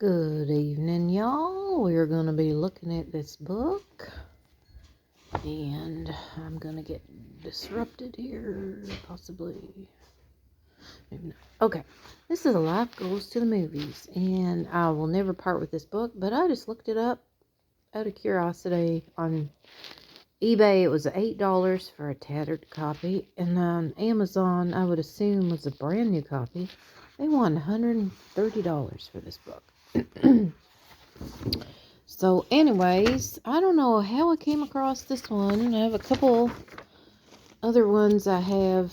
Good evening, y'all. We're going to be looking at this book. And I'm going to get disrupted here, possibly. Maybe not. Okay. This is A Life Goes to the Movies. And I will never part with this book, but I just looked it up out of curiosity on eBay. It was $8 for a tattered copy. And on Amazon, I would assume was a brand new copy. They won $130 for this book. So anyways, I don't know how I came across this one. I have a couple other ones I have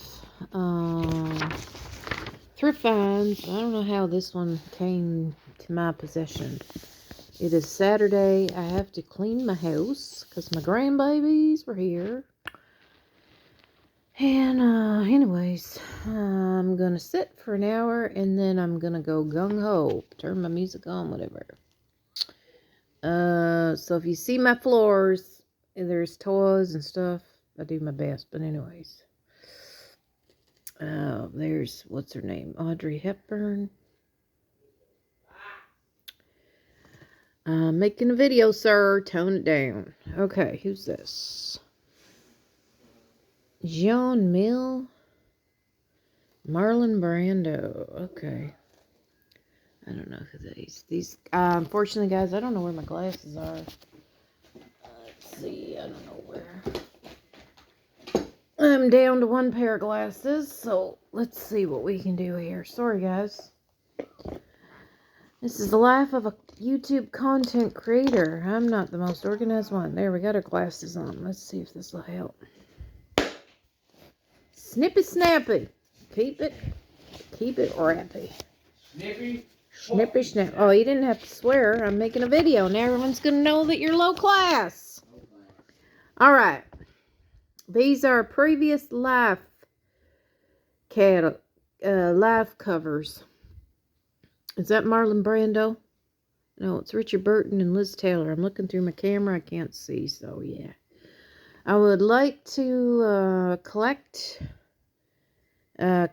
thrift finds. I don't know how this one came to my possession. It is Saturday. I have to clean my house because my grandbabies were here. And anyways, I'm going to sit for an hour and then I'm going to go gung-ho. Turn my music on, whatever. So if you see my floors, there's toys and stuff. I do my best, but anyways. There's, what's her name? Audrey Hepburn. Making a video, sir. Tone it down. Okay, who's this? John Mill. Marlon Brando. Okay. I don't know who these, unfortunately, guys, I don't know where my glasses are. Let's see, I don't know where. I'm down to one pair of glasses, so let's see what we can do here. Sorry, guys. This is the life of a YouTube content creator. I'm not the most organized one. There, we got our glasses on. Let's see if this will help. Snippy snappy. Keep it rappy. Snippy? Snippy snap. Oh, you didn't have to swear. I'm making a video. Now everyone's going to know that you're low class. All right. These are previous life covers. Is that Marlon Brando? No, it's Richard Burton and Liz Taylor. I'm looking through my camera. I can't see, so yeah. I would like to collect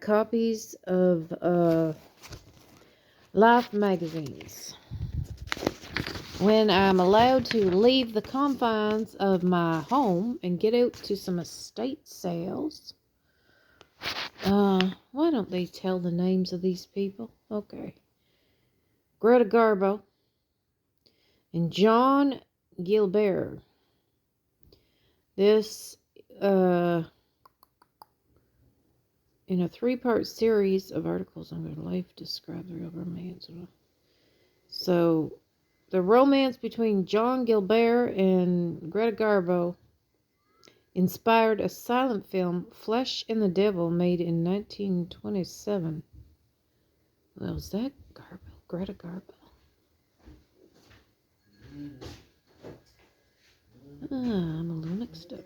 copies of Life magazines. When I'm allowed to leave the confines of my home and get out to some estate sales. Why don't they tell the names of these people? Okay. Greta Garbo and John Gilbert. This, in a 3-part series of articles on their life, describe the real romance. So, the romance between John Gilbert and Greta Garbo inspired a silent film, Flesh and the Devil, made in 1927. Well, was that Garbo? Greta Garbo? I'm a little mixed up.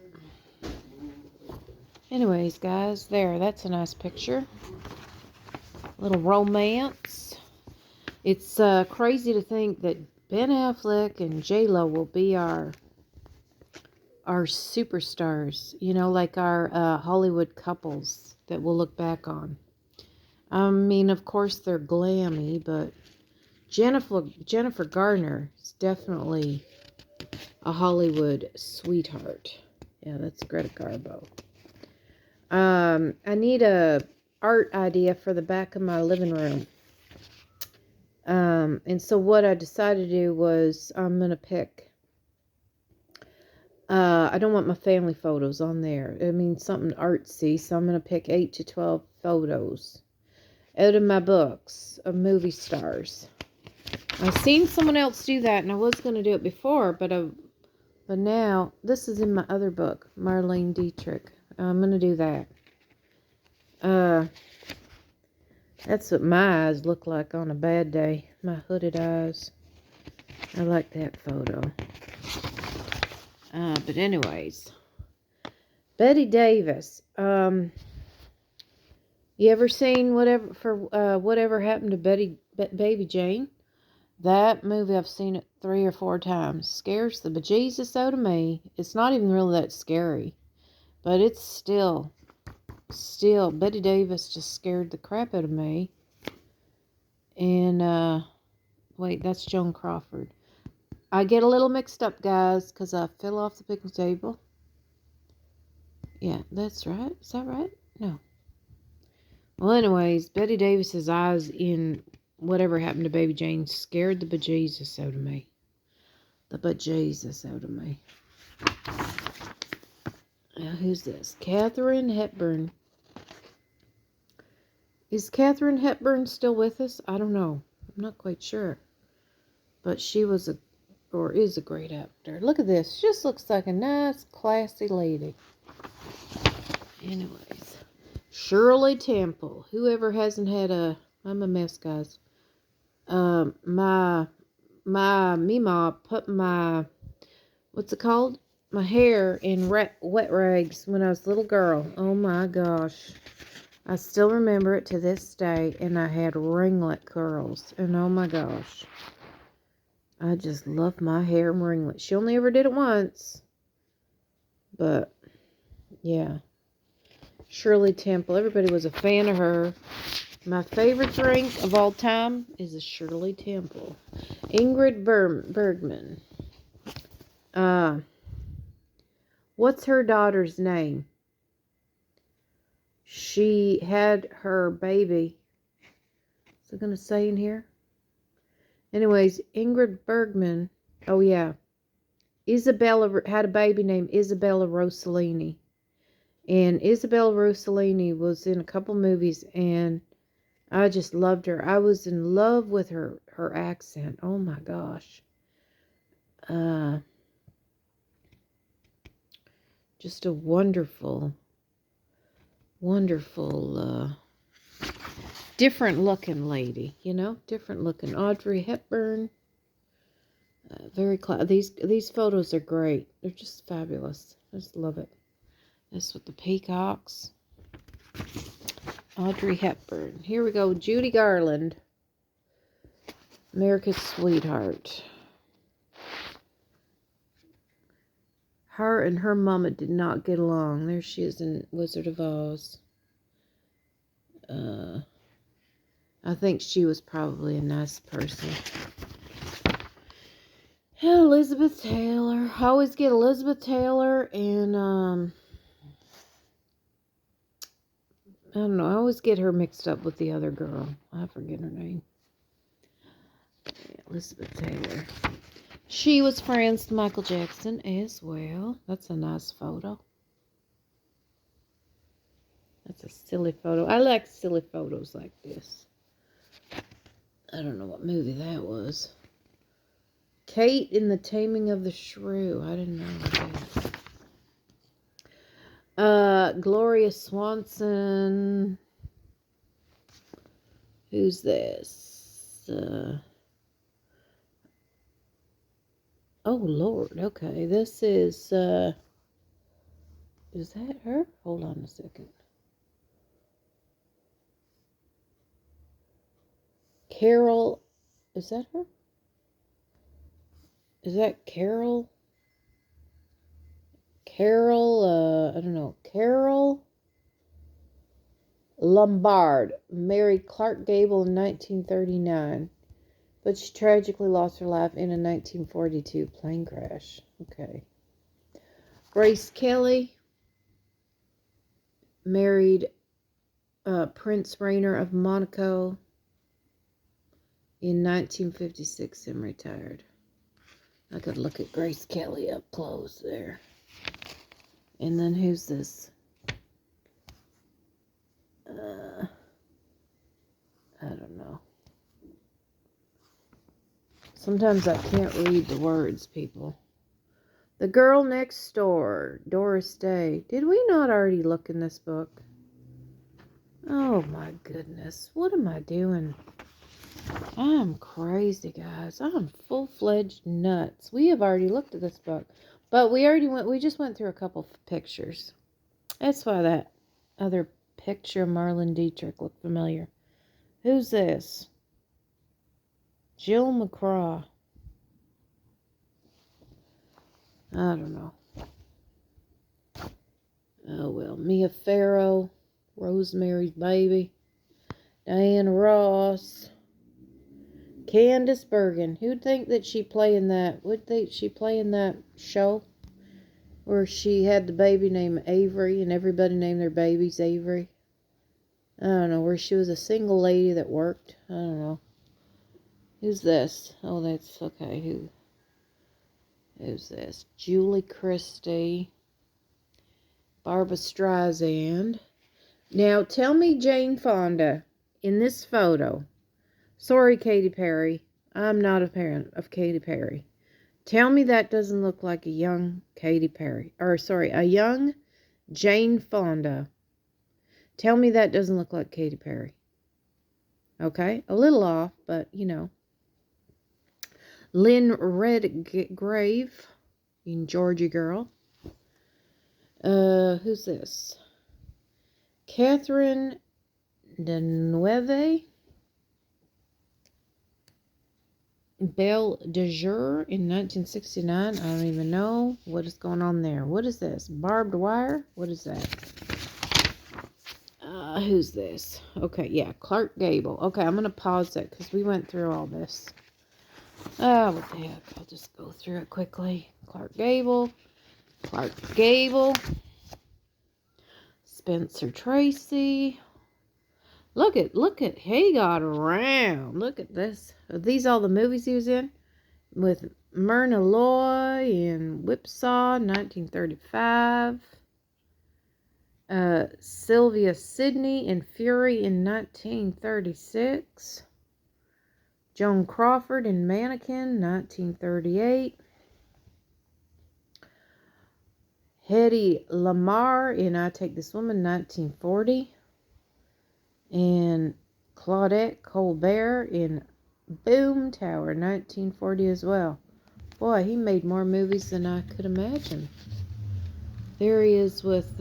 Anyways, guys, that's a nice picture. Little romance. It's crazy to think that Ben Affleck and J-Lo will be our superstars, you know, like our Hollywood couples that we'll look back on. I mean, of course, they're glammy, but Jennifer Garner is definitely a Hollywood sweetheart. Yeah, that's Greta Garbo. I need a art idea for the back of my living room. And so what I decided to do was I'm going to pick, I don't want my family photos on there. I mean, something artsy. So I'm going to pick 8 to 12 photos out of my books of movie stars. I've seen someone else do that, and I was going to do it before, but now this is in my other book, Marlene Dietrich. I'm going to do that. That's what my eyes look like on a bad day. My hooded eyes. I like that photo. But anyways. Bette Davis. You ever seen Whatever Happened to Baby Jane? That movie, I've seen it 3 or 4 times. Scares the bejesus out of me. It's not even really that scary. But it's still, Bette Davis just scared the crap out of me. And, Wait, that's Joan Crawford. I get a little mixed up, guys, because I fell off the picnic table. Yeah, that's right. Is that right? No. Well, anyways, Betty Davis's eyes in Whatever Happened to Baby Jane scared the bejesus out of me. The bejesus out of me. Now, who's this? Katharine Hepburn. Is Katharine Hepburn still with us? I don't know. I'm not quite sure. But she was is a great actor. Look at this. She just looks like a nice, classy lady. Anyways. Shirley Temple. Whoever hasn't had I'm a mess, guys. My Mima put my, what's it called? My hair in wet rags when I was a little girl. Oh my gosh. I still remember it to this day, and I had ringlet curls, and oh my gosh. I just love my hair in ringlets. She only ever did it once, but yeah. Shirley Temple, everybody was a fan of her. My favorite drink of all time is a Shirley Temple. Ingrid Bergman. What's her daughter's name? She had her baby. Is it going to say in here? Anyways, Ingrid Bergman. Oh, yeah. Isabella had a baby named Isabella Rossellini. And Isabella Rossellini was in a couple movies, and I just loved her. I was in love with her accent. Oh, my gosh. Just a wonderful, different looking lady, you know, different looking. Audrey Hepburn, these photos are great. They're just fabulous. I just love it. This with the peacocks. Audrey Hepburn. Here we go. Judy Garland, America's Sweetheart. Her and her mama did not get along. There she is in Wizard of Oz. I think she was probably a nice person. Elizabeth Taylor. I always get Elizabeth Taylor and, I don't know. I always get her mixed up with the other girl. I forget her name. Elizabeth Taylor. She was friends with Michael Jackson as well. That's a nice photo. That's a silly photo. I like silly photos like this. I don't know what movie that was. Kate in the Taming of the Shrew. I didn't know that. Gloria Swanson. Who's this? Oh, Lord. Okay. This is that her? Hold on a second. Carol. Is that her? Is that Carol? I don't know. Carol Lombard married Clark Gable in 1939, but she tragically lost her life in a 1942 plane crash. Okay. Grace Kelly married Prince Rainier of Monaco in 1956 and retired. I could look at Grace Kelly up close there. And then who's this? I don't know. Sometimes I can't read the words, people. The Girl Next Door, Doris Day. Did we not already look in this book? Oh my goodness. What am I doing? I'm crazy, guys. I'm full-fledged nuts. We have already looked at this book. But we just went through a couple pictures. That's why that other picture of Marlene Dietrich looked familiar. Who's this? Jill McCraw. I don't know. Oh, well. Mia Farrow. Rosemary's Baby. Diana Ross. Candice Bergen. Who'd think that she'd play in that? Would think she'd play in that show where she had the baby named Avery and everybody named their babies Avery? I don't know, where she was a single lady that worked. I don't know. Who's this? Oh, that's okay. Who's this? Julie Christie. Barbra Streisand. Now, tell me Jane Fonda in this photo. Sorry, Katy Perry. I'm not a parent of Katy Perry. Tell me that doesn't look like a young Katy Perry. Or, sorry, a young Jane Fonda. Tell me that doesn't look like Katy Perry. Okay? A little off, but, you know. Lynn Redgrave in Georgia Girl. Who's this? Catherine Deneuve. Belle de Jour in 1969. I don't even know what is going on there. What is this? Barbed wire? What is that? Who's this? Okay, yeah, Clark Gable. Okay, I'm going to pause it because we went through all this. Oh, what the heck? I'll just go through it quickly. Clark Gable. Spencer Tracy. Look at, he got around. Look at this. Are these all the movies he was in? With Myrna Loy in Whipsaw, 1935. Sylvia Sidney in Fury in 1936. Joan Crawford in Mannequin, 1938. Hedy Lamarr in I Take This Woman, 1940. And Claudette Colbert in Boom Tower, 1940 as well. Boy, he made more movies than I could imagine. There he is with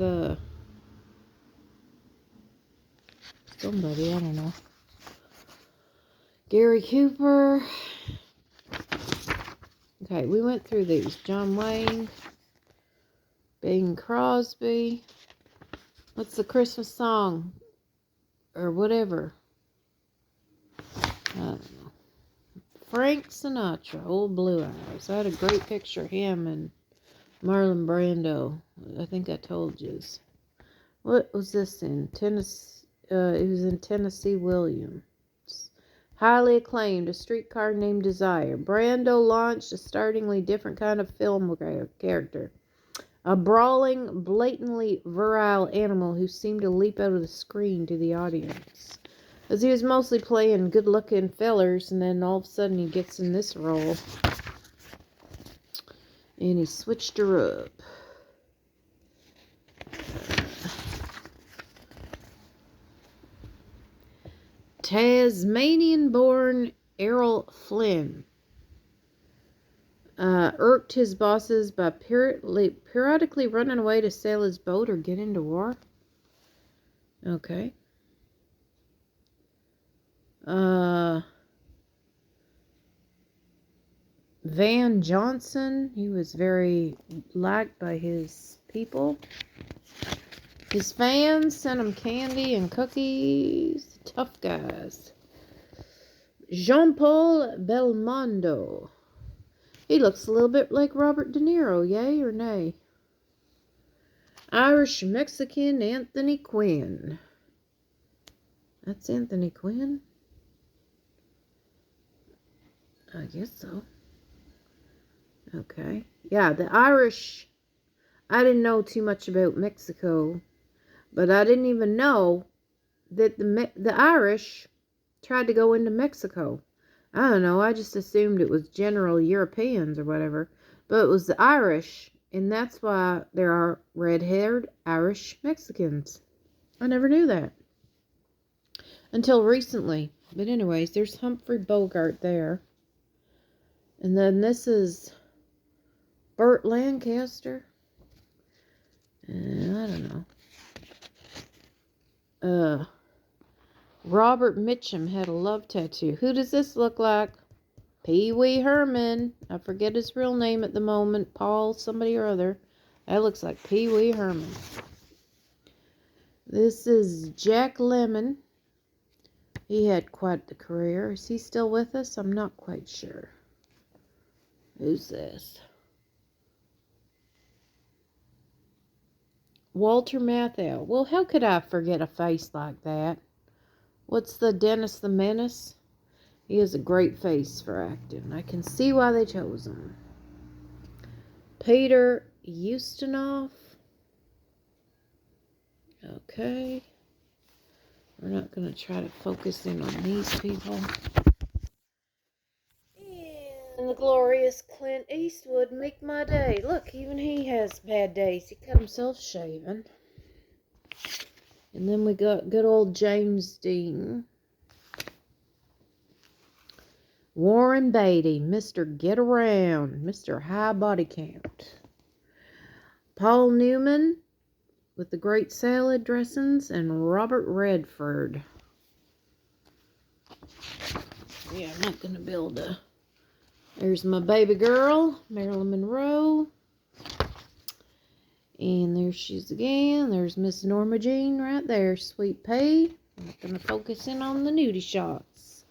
somebody, I don't know. Gary Cooper. Okay, we went through these. John Wayne. Bing Crosby. What's the Christmas song? Or whatever. I don't know. Frank Sinatra, Old Blue Eyes. I had a great picture of him and Marlon Brando. I think I told you. What was this in? Tennessee. It was in Tennessee Williams. Highly acclaimed, A Streetcar Named Desire. Brando launched a startlingly different kind of film character. A brawling, blatantly virile animal who seemed to leap out of the screen to the audience. As he was mostly playing good-looking fellers, and then all of a sudden he gets in this role. And he switched her up. Tasmanian-born Errol Flynn irked his bosses by periodically running away to sail his boat or get into war. Okay. Van Johnson, he was very liked by his people. His fans sent him candy and cookies. Tough guys. Jean-Paul Belmondo. He looks a little bit like Robert De Niro, yay or nay? Irish-Mexican Anthony Quinn. That's Anthony Quinn? I guess so. Okay. Yeah, the Irish, I didn't know too much about Mexico, but I didn't even know that the Irish tried to go into Mexico. I don't know, I just assumed it was general Europeans or whatever, but it was the Irish, and that's why there are red-haired Irish Mexicans. I never knew that until recently. But anyways, there's Humphrey Bogart there. And then this is Burt Lancaster. And I don't know. Robert Mitchum had a love tattoo. Who does this look like? Pee Wee Herman. I forget his real name at the moment. Paul somebody or other. That looks like Pee Wee Herman. This is Jack Lemmon. He had quite the career. Is he still with us? I'm not quite sure. Who's this? Walter Matthau. Well, how could I forget a face like that? What's the Dennis the Menace? He has a great face for acting. I can see why they chose him. Peter Ustinov. Okay. We're not going to try to focus in on these people. And the glorious Clint Eastwood make my day. Look, even he has bad days. He cut himself shaving. And then we got good old James Dean. Warren Beatty, Mr. Get Around, Mr. High Body Count. Paul Newman with the great salad dressings, and Robert Redford. Yeah, I'm not going to build a... There's my baby girl, Marilyn Monroe. And there she is again. There's Miss Norma Jean right there, Sweet Pea. I'm not going to focus in on the nudie shots,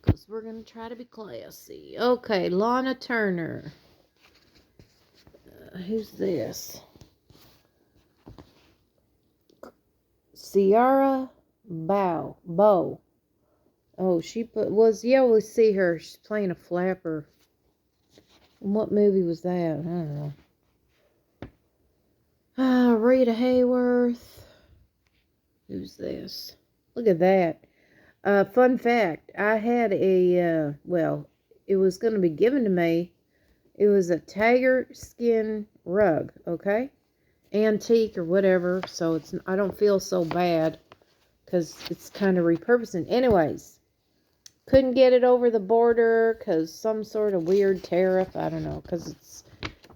because we're going to try to be classy. Okay, Lana Turner. Who's this? Ciara Bow. Oh, she you always see her. She's playing a flapper. And what movie was that? I don't know. Rita Hayworth. Who's this? Look at that. Fun fact. I had a, it was going to be given to me. It was a tiger skin rug, okay? Antique or whatever, so I don't feel so bad because it's kind of repurposing. Anyways, couldn't get it over the border because some sort of weird tariff. I don't know, because it's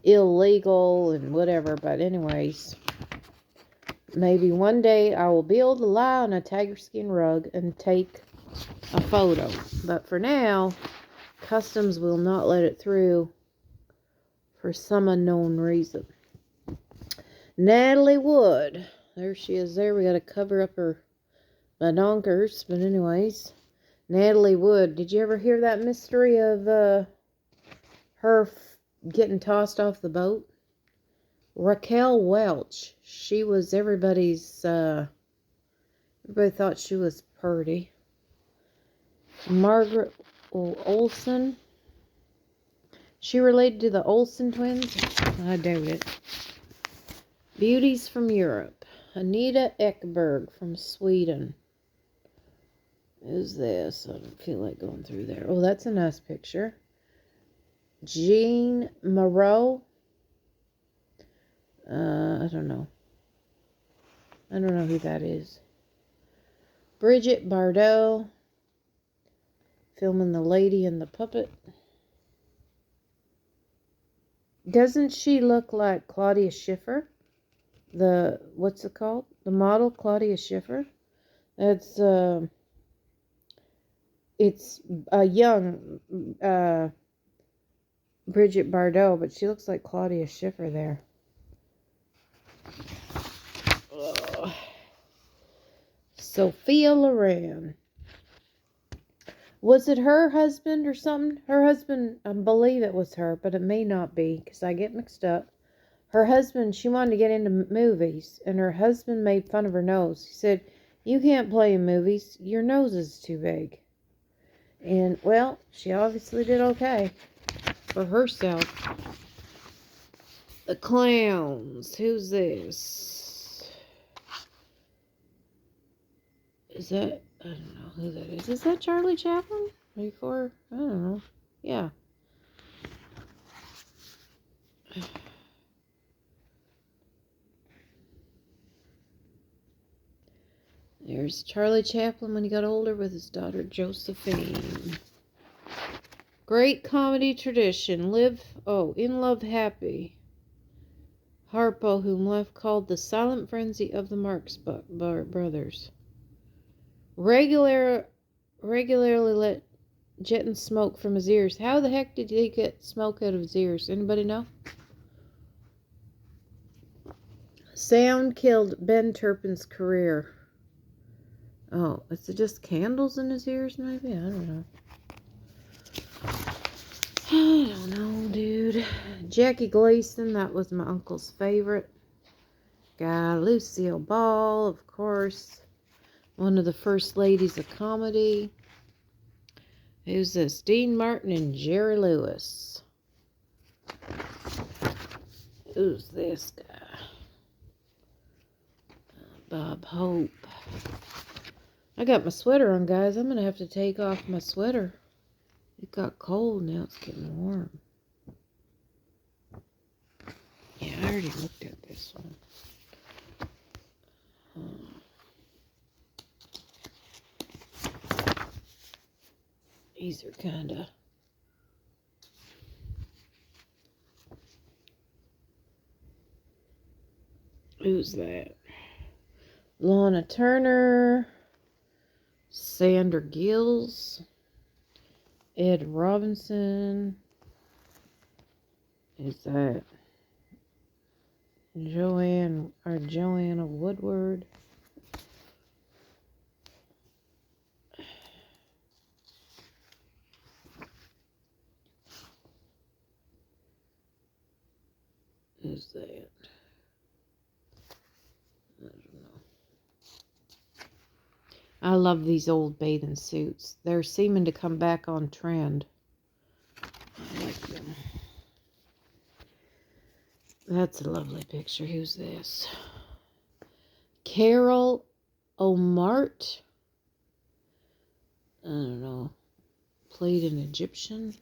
illegal and whatever. But anyways, maybe one day I will be able to lie on a tiger skin rug and take a photo. But for now, customs will not let it through for some unknown reason. Natalie Wood. There she is there. We got to cover up her badonkers. But anyways, Natalie Wood. Did you ever hear that mystery of her getting tossed off the boat? Raquel Welch. She was everybody's... everybody thought she was pretty. Margaret Olson. She related to the Olsen twins? I doubt it. Beauties from Europe. Anita Ekberg from Sweden. Who's this? I don't feel like going through there. Oh, that's a nice picture. Jean Moreau. I don't know. I don't know who that is. Bridget Bardot. Filming The Lady and the Puppet. Doesn't she look like Claudia Schiffer? What's it called? The model, Claudia Schiffer. That's, it's a young, Bridget Bardot, but she looks like Claudia Schiffer there. Ugh. Sophia Loren. Was it her husband or something? Her husband, I believe it was her, but it may not be, because I get mixed up. Her husband, she wanted to get into movies, and her husband made fun of her nose. He said, "You can't play in movies. Your nose is too big." And, well, she obviously did okay for herself. The Clowns. Who's this? Is that... I don't know who that is. Is that Charlie Chaplin? Before? I don't know. Yeah. There's Charlie Chaplin when he got older with his daughter Josephine. Great comedy tradition. In Love Happy. Harpo, whom life called the silent frenzy of the Marx brothers. Regularly let jetting smoke from his ears. How the heck did he get smoke out of his ears? Anybody know? Sound killed Ben Turpin's career. Oh, is it just candles in his ears, maybe? I don't know. I don't know, dude. Jackie Gleason, that was my uncle's favorite guy. Lucille Ball, of course. One of the first ladies of comedy. Who's this? Dean Martin and Jerry Lewis. Who's this guy? Bob Hope. I got my sweater on, guys. I'm going to have to take off my sweater. It got cold. Now it's getting warm. Yeah, I already looked at this one. These are kind of... Who's that? Lana Turner. Sandra Gills. Ed Robinson. Is that Joanna Woodward? Is that? I don't know. I love these old bathing suits. They're seeming to come back on trend. I like them. That's a lovely picture. Who's this? Carol O'Mart. I don't know. Played an Egyptian.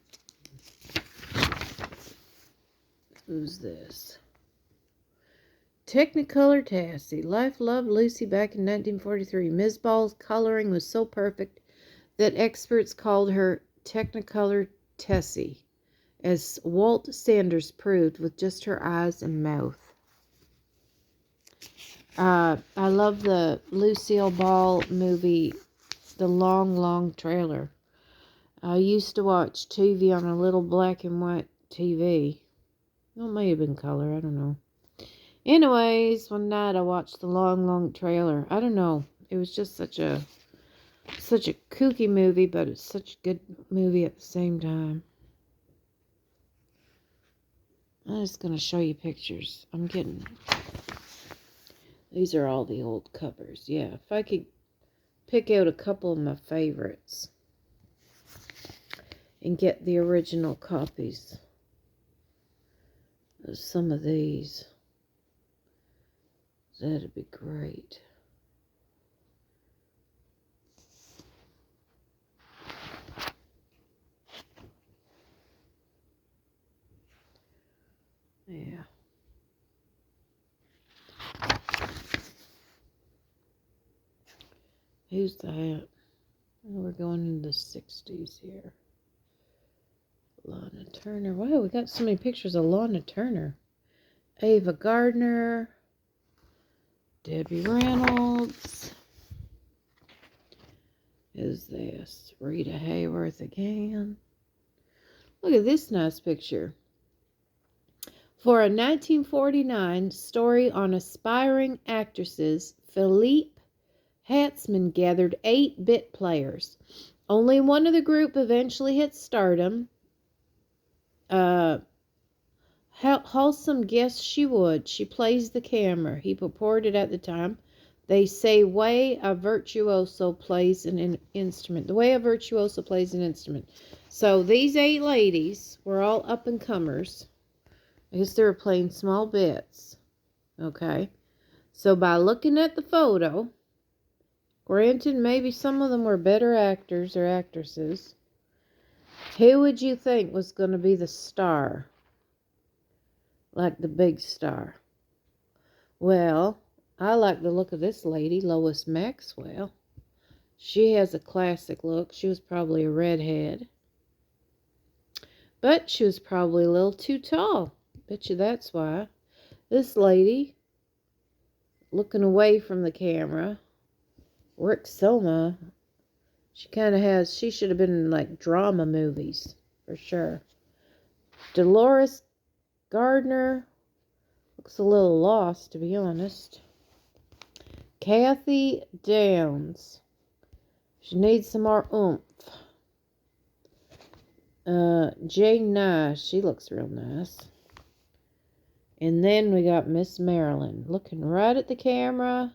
Who's this? Technicolor Tassie. Life loved Lucy back in 1943. Ms. Ball's coloring was so perfect that experts called her Technicolor Tessie, as Walt Sanders proved with just her eyes and mouth. I love the Lucille Ball movie, The Long, Long Trailer. I used to watch TV on a little black and white TV. Well, it may have been color, I don't know. Anyways, one night I watched The Long, Long Trailer. I don't know. It was just such a kooky movie, but it's such a good movie at the same time. I'm just going to show you pictures. These are all the old covers. Yeah, if I could pick out a couple of my favorites and get the original copies of some of these, that'd be great. Yeah. Who's that? We're going into the 60s here. Lana Turner. Wow, we got so many pictures of Lana Turner. Ava Gardner. Debbie Reynolds. Who's this? Rita Hayworth again. Look at this nice picture. For a 1949 story on aspiring actresses, Philippe Hatzman gathered 8 bit players. Only one of the group eventually hit stardom. Halsam guessed she would. She plays the camera. He purported at the time. They say way a virtuoso plays an instrument. The way a virtuoso plays an instrument. So these 8 ladies were all up-and-comers. I guess they were playing small bits. Okay. So by looking at the photo, granted, maybe some of them were better actors or actresses. Who would you think was going to be the star? Like the big star? Well, I like the look of this lady, Lois Maxwell. She has a classic look. She was probably a redhead. But she was probably a little too tall. Bet you that's why. This lady, looking away from the camera, Rick Soma, she should have been in like drama movies, for sure. Dolores Gardner, looks a little lost, to be honest. Kathy Downs, She needs some more oomph. Jay Nash, she looks real nice. And then we got Miss Marilyn looking right at the camera.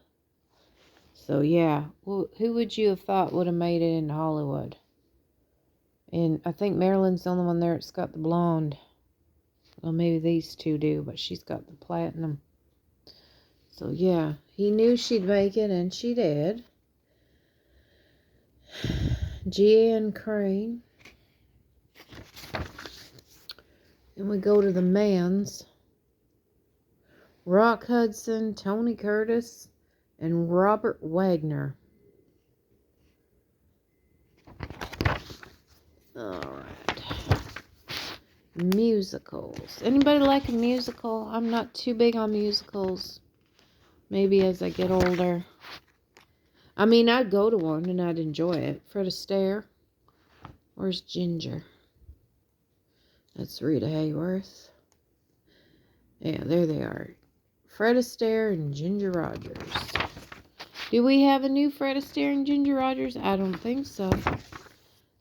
So yeah, who would you have thought would have made it in Hollywood? And I think Marilyn's the only one there that's got the blonde. Well, maybe these two do, but she's got the platinum. So yeah, he knew she'd make it, and she did. Jeanne Crane. And we go to the mans. Rock Hudson, Tony Curtis, and Robert Wagner. Alright. Musicals. Anybody like a musical? I'm not too big on musicals. Maybe as I get older. I mean, I'd go to one and I'd enjoy it. Fred Astaire. Where's Ginger? That's Rita Hayworth. Yeah, there they are. Fred Astaire and Ginger Rogers. Do we have a new Fred Astaire and Ginger Rogers? I don't think so.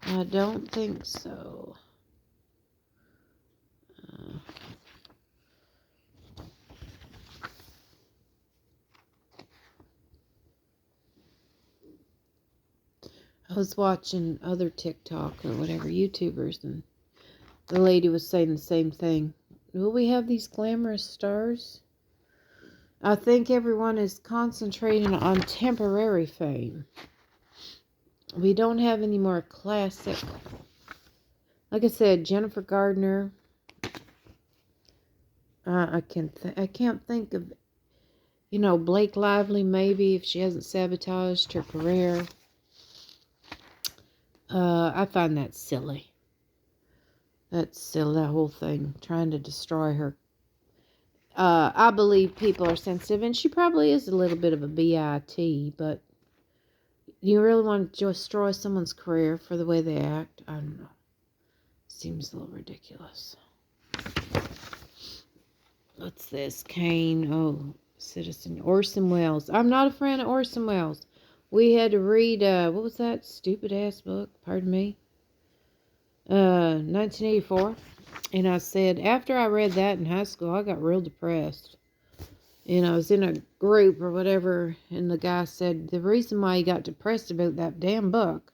I don't think so. I was watching other TikTok or whatever YouTubers, and the lady was saying the same thing. Will we have these glamorous stars? I think everyone is concentrating on temporary fame. We don't have any more classic. Like I said, Jennifer Gardner. I can't think of, Blake Lively, maybe, if she hasn't sabotaged her career. I find that silly. That's silly, that whole thing, trying to destroy her. I believe people are sensitive, and she probably is a little bit of a BIT, but do you really want to destroy someone's career for the way they act? I don't know. Seems a little ridiculous. What's this? Kane. Oh, Citizen. Orson Welles. I'm not a fan of Orson Welles. We had to read, what was that stupid ass book? Pardon me. 1984. And I said, after I read that in high school, I got real depressed. And I was in a group or whatever, and the guy said, the reason why you got depressed about that damn book,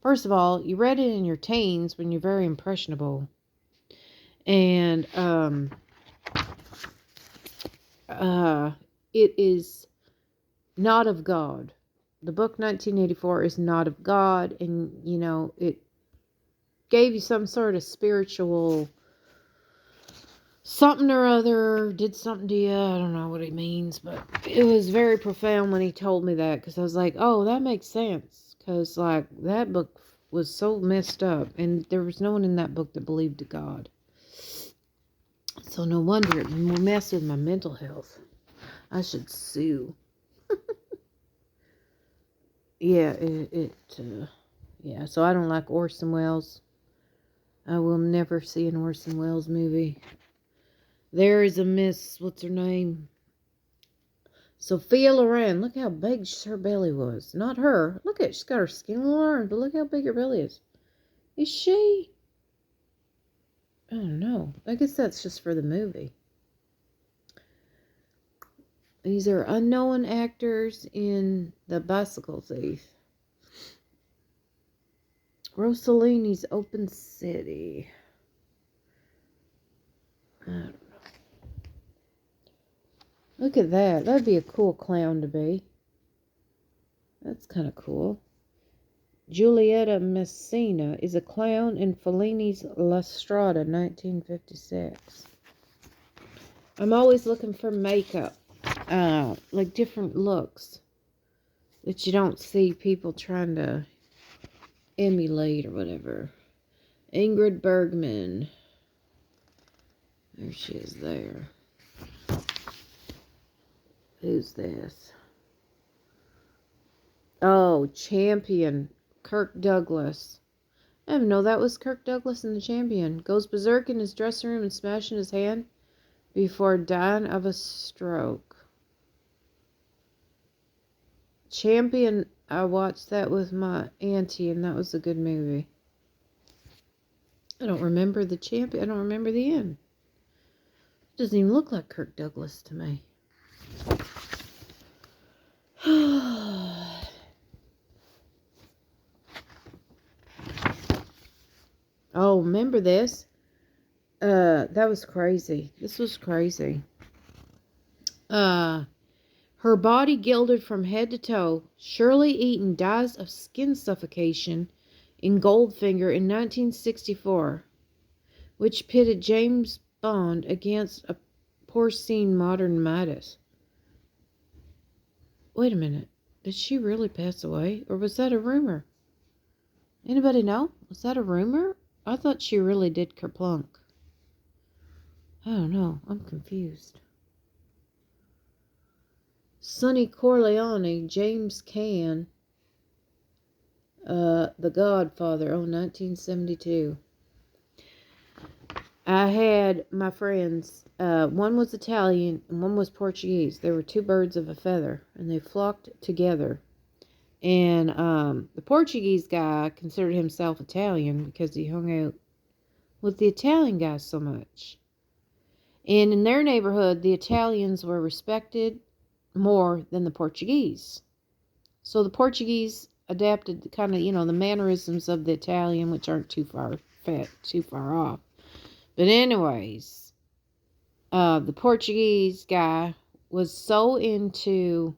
first of all, you read it in your teens when you're very impressionable. And, it is not of God. The book 1984 is not of God, and, it gave you some sort of spiritual something or other, did something to you. I don't know what he means, but it was very profound when he told me that, because I was like, oh, that makes sense, because, that book was so messed up, and there was no one in that book that believed in God. So no wonder it messed with my mental health. I should sue. Yeah, yeah, so I don't like Orson Welles. I will never see an Orson Welles movie. There is a Miss, what's her name? Sophia Loren. Look how big her belly was. Not her. Look at, she's got her skinny little arms, but look how big her belly is. Is she? I don't know. I guess that's just for the movie. These are unknown actors in The Bicycle Thief. Rossellini's Open City. I don't know. Look at that. That'd be a cool clown to be. That's kind of cool. Giulietta Messina is a clown in Fellini's La Strada, 1956. I'm always looking for makeup. Like different looks that you don't see people trying to emulate or whatever. Ingrid Bergman. There she is there. Who's this? Oh, Champion. Kirk Douglas. I didn't know that was Kirk Douglas in The Champion. Goes berserk in his dressing room and smashing his hand before dying of a stroke. Champion, I watched that with my auntie, and that was a good movie. I don't remember the champion. I don't remember the end. It doesn't even look like Kirk Douglas to me. Oh, remember this? That was crazy. This was crazy. Her body gilded from head to toe, Shirley Eaton dies of skin suffocation in Goldfinger in 1964, which pitted James Bond against a porcine modern Midas. Wait a minute. Did she really pass away? Or was that a rumor? Anybody know? Was that a rumor? I thought she really did kerplunk. I don't know. I'm confused. Sonny Corleone, James Caan, The Godfather, 1972. I had my friends, one was Italian and one was Portuguese. They were two birds of a feather, and they flocked together. And the Portuguese guy considered himself Italian because he hung out with the Italian guys so much. And in their neighborhood, the Italians were respected more than the Portuguese. So the Portuguese adapted kind of, the mannerisms of the Italian, which aren't too far off. But anyways, the Portuguese guy was so into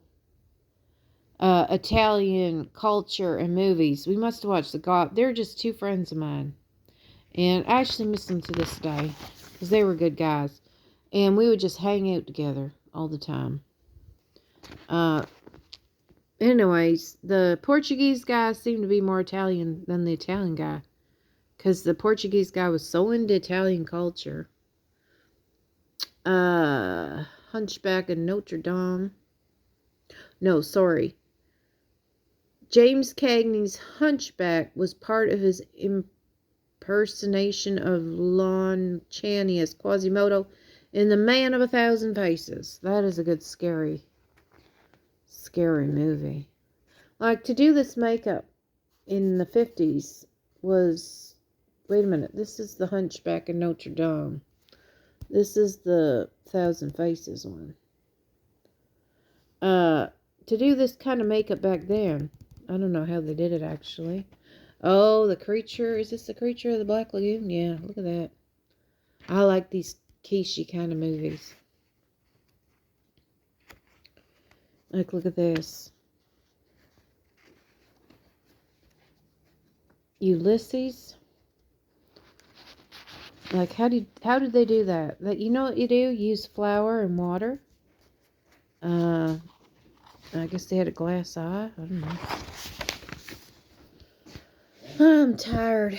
Italian culture and movies. We must have watched they're just two friends of mine. And I actually miss them to this day because they were good guys. And we would just hang out together all the time. Anyways, the Portuguese guy seemed to be more Italian than the Italian guy. Because the Portuguese guy was so into Italian culture. Hunchback of Notre Dame. No, sorry. James Cagney's Hunchback was part of his impersonation of Lon Chaney as Quasimodo in The Man of a Thousand Faces. That is a good scary movie. Like, to do this makeup in the 50s was... Wait a minute. This is the Hunchback of Notre Dame. This is the Thousand Faces one. To do this kind of makeup back then, I don't know how they did it, actually. Oh, the creature. Is this the Creature of the Black Lagoon? Yeah, look at that. I like these quiche kind of movies. Like, look at this. Ulysses. Like, how did they do that? That, you know what you do? Use flour and water. I guess they had a glass eye. I don't know. I'm tired.